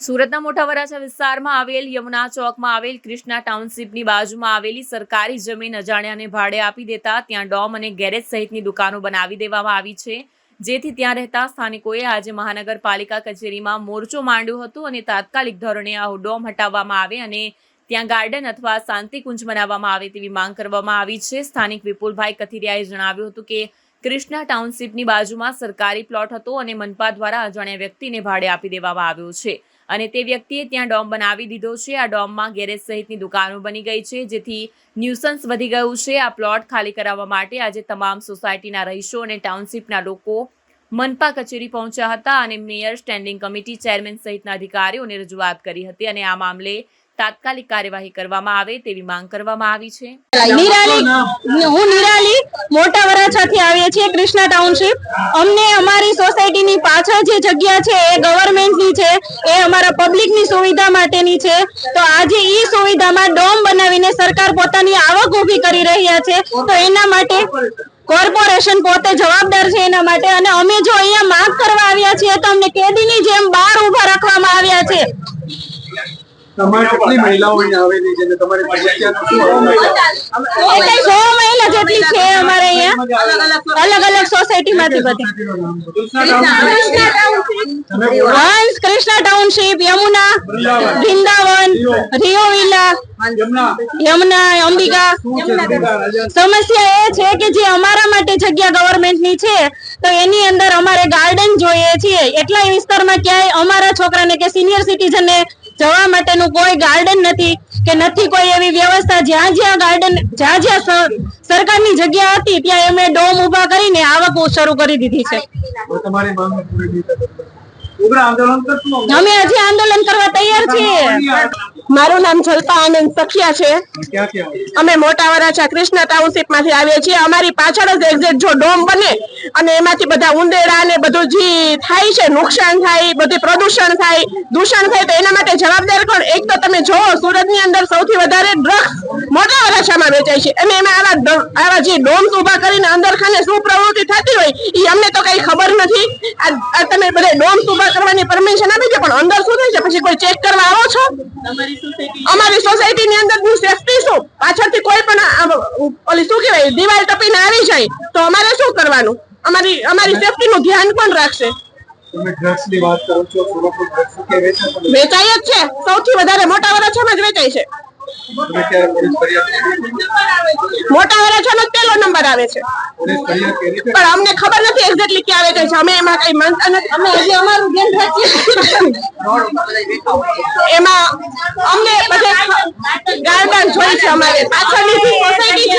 સુરતના મોટા વરાછા વિસ્તારમાં આવેલ યમુના ચોકમાં આવેલ કૃષ્ણા ટાઉનશીપની બાજુમાં આવેલી સરકારી જમીન અજાણ્યાને ભાડે આપી દેતા ત્યાં ડોમ અને ગેરેજ સહિતની દુકાનો બનાવી દેવામાં આવી છે, જેથી ત્યાં રહેતા સ્થાનિકોએ આજે મહાનગરપાલિકા કચેરીમાં મોરચો માંડ્યો હતો અને તાત્કાલિક ધોરણે આ ડોમ હટાવવામાં આવે અને ત્યાં ગાર્ડન અથવા શાંતિકુંજ બનાવવામાં આવે તેવી માંગ કરવામાં આવી છે। સ્થાનિક વિપુલભાઈ કથિરિયાએ જણાવ્યું હતું કે કૃષ્ણા ટાઉનશીપની બાજુમાં સરકારી પ્લોટ હતો અને મનપા દ્વારા અજાણ્યા વ્યક્તિને ભાડે આપી દેવામાં આવ્યો છે અને તે વ્યક્તિએ ત્યાં ડોમ બનાવી દીધો છે। આ ડોમમાં ગેરેજ સહિતની દુકાનો બની ગઈ છે, જેથી ન્યુસન્સ વધી ગયું છે। આ પ્લોટ ખાલી કરાવવા માટે આજે તમામ સોસાયટીના રહીશો અને ટાઉનશીપના લોકો મનપા કચેરી પહોંચ્યા હતા અને મેયર, સ્ટેન્ડિંગ કમિટી ચેરમેન સહિતના અધિકારીઓને રજૂઆત કરી હતી અને આ મામલે તાત્કાલિક કાર્યવાહી કરવામાં આવે તેવી માંગ કરવામાં આવી છે। હું નિરાલી મોટા વરાછાથી આવીએ છીએ કૃષ્ણા ટાઉનશીપ। અમને અમારી સોસાયટીની પાછળ જે જગ્યા છે એ ગવર્મેન્ટની છે, એ અમારા પબ્લિકની સુવિધા માટેની છે। તો આજે ઈ સુવિધામાં ડોમ બનાવીને સરકાર પોતાની આવક ઊભી કરી રહ્યા છે, તો એના માટે કોર્પોરેશન પોતે જવાબદાર છે એના માટે। અને અમે જો અહીંયા માંગ કરવા આવ્યા છીએ તો અમને કેદીની જેમ બહાર ઊભા રાખવામાં આવ્યા છે। તમારે કેટલી મહિલાઓ અહીંયા આવેલી છે ને તમારી સમસ્યાનું શું હલ? 100 મહિલા જેટલી છે અમારે અહીંયા અલગ અલગ સોસાયટીમાંથી બધી। Hans, Krishna township, Yamuna, Vrindavan, Rio villa, Yamuna, Ambika. સમસ્યા એ છે કે જે અમારા માટે જગ્યા ગવર્મેન્ટની છે તો એની અંદર અમારે ગાર્ડન જોઈએ છીએ। એટલા વિસ્તારમાં ક્યાંય અમારા છોકરાને કે સિનિયર સિટીઝનને જવા માટેનું કોઈ ગાર્ડન નથી કે નથી કોઈ એવી વ્યવસ્થા। જ્યાં ગાર્ડન જ્યાં સરકારની જગ્યા હતી ત્યાં એમણે ડોમ ઉભા કરીને આવક શરૂ કરી દીધી છે। તમારી માંગ પૂરી નહીં થાય ઉગ્ર આંદોલન કરશું અમે હજી આંદોલન કરવા તૈયાર છીએ। મારું નામ જલપા આનંદ સખિયા છે। ક્યાં ક્યાં અમે મોટા વરાછા કૃષ્ણા ટાઉનશીપ માંથી આવીએ છીએ। અમારી પાછળ જ એક્ઝેક્ટ જો ડોમ બને અને એમાંથી બધા ઉંદેડા ને બધું જે થાય છે, નુકસાન થાય, બધું પ્રદૂષણ થાય, દૂષણ થાય, તો એના માટે જવાબદાર કોણ? એક તો તમે જોવો સુરતની અંદર સૌથી વધારે ડ્રગ્સ મોટા વરાછામાં વેચાય છે અને એમાં આવા જે ડોમ્સ ઉભા કરીને અંદર ખાને શું પ્રવૃત્તિ થતી હોય એ અમને તો કઈ ખબર નથી। આ તમે બધા ડોમ્સ ઉભા કરવાની પરમિશન આપી છે, પણ અંદર શું થાય છે પછી કોઈ ચેક કરવા આવો છો? અમારી સોસાયટીની અંદરની સેફટી શું? પાછળથી કોઈ પણ ઓલી શું કહેવાય દિવાલ ટપીને આવી જાય તો અમારે શું કરવાનું? અમારી સેફટીનું ધ્યાન કોણ રાખશે? તમે ડ્રગ્સની વાત કરો છો, સુરતમાં ડ્રગ્સ કે વેચાય જ છે, સૌથી વધારે મોટા વરાછામાં જ વેચાય છે। તમે ક્યારે પોલીસ ફરિયાદ કરી? મોટા વરાછાનો પહેલો નંબર આવે છે, પોલીસ ફરિયાદ કરી છે? પણ અમને ખબર નથી એક્ઝેક્ટલી ક્યાં વેચાય છે। અમે એમાં કઈ માનતા નથી, અમે હજી અમારું ધ્યાન રાખીએ। એમાં અમને બધે ગાર્ડન જોઈ છે, અમારે પાછળની સોસાયટી છે